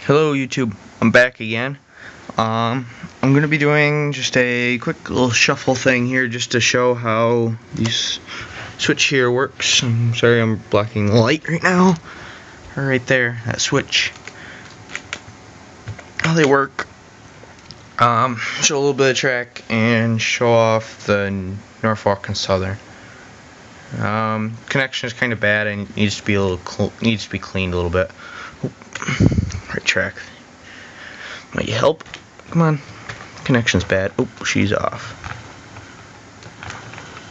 Hello YouTube, I'm back again. I'm going to be doing just a quick little shuffle thing here just to show how this switch here works. I'm sorry I'm blocking the light right now. Right there, that switch. How they work. Show a little bit of track and show off the Norfolk and Southern. Connection is kind of bad and needs to be cleaned a little bit. Right track. Might you help? Come on. Connection's bad. Oh, she's off.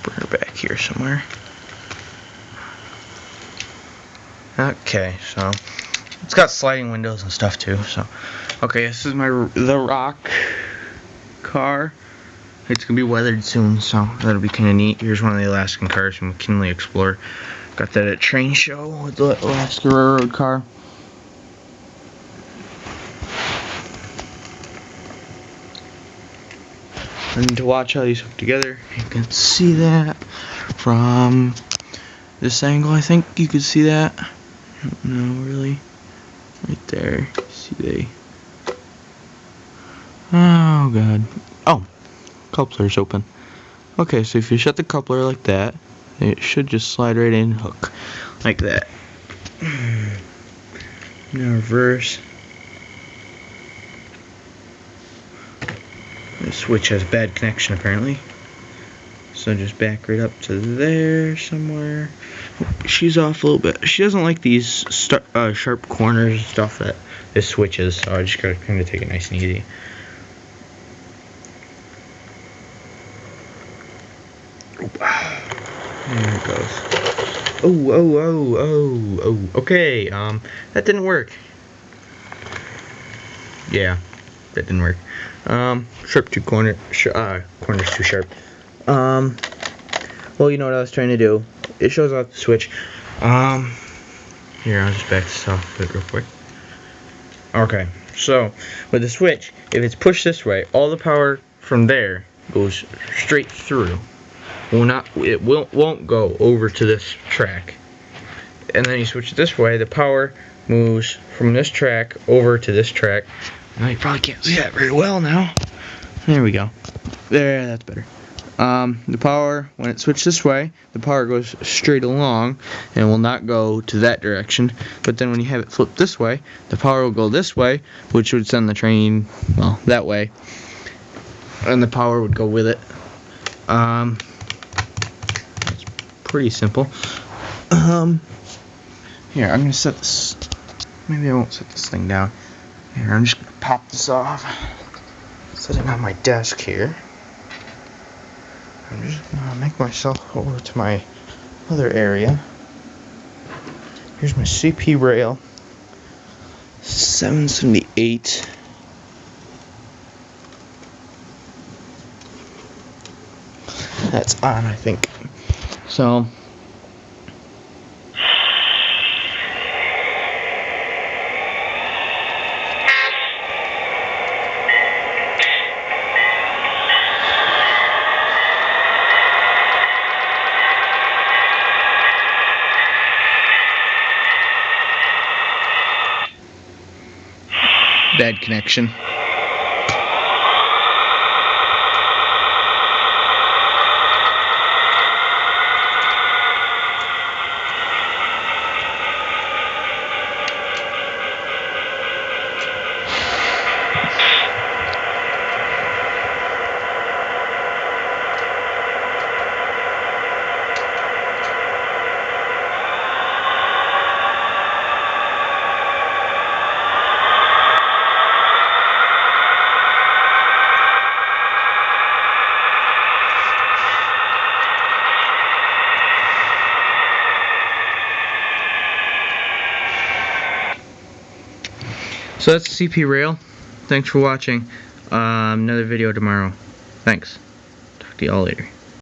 Bring her back here somewhere. Okay, so it's got sliding windows and stuff too. So, okay, this is the rock car. It's gonna be weathered soon, so that'll be kind of neat. Here's one of the Alaskan cars from McKinley Explorer. Got that at train show with the Alaska Railroad car. And to watch how these hook together, you can see that from this angle. I think you can see that. No, really, right there. See they? Oh god. Oh, coupler's open. Okay, so if you shut the coupler like that, it should just slide right in and hook like that. Now reverse. The switch has bad connection apparently, so just back right up to there somewhere. She's off a little bit. She doesn't like these sharp corners and stuff that this switch is, so I just gotta kind of take it nice and easy. There it goes. Oh. Okay, that didn't work. Yeah, that didn't work. Corners too sharp. Well, you know what I was trying to do. It shows off the switch. Here, I'll just back this off real quick. Okay, so with the switch, if it's pushed this way, all the power from there goes straight through. It won't go over to this track. And then you switch it this way, the power moves from this track over to this track. Now you probably can't see that very well now. There we go. There, that's better. The power, when it switches this way, the power goes straight along and will not go to that direction. But then when you have it flipped this way, the power will go this way, which would send the train, well, that way. And the power would go with it. It's pretty simple. Here, I'm going to set this, maybe I won't set this thing down. Here, I'm just going to pop this off. Set it on my desk here. I'm just going to make myself over to my other area. Here's my CP rail. 778. That's on, I think. So bad connection. So that's the CP rail. Thanks for watching. Another video tomorrow. Thanks. Talk to y'all later.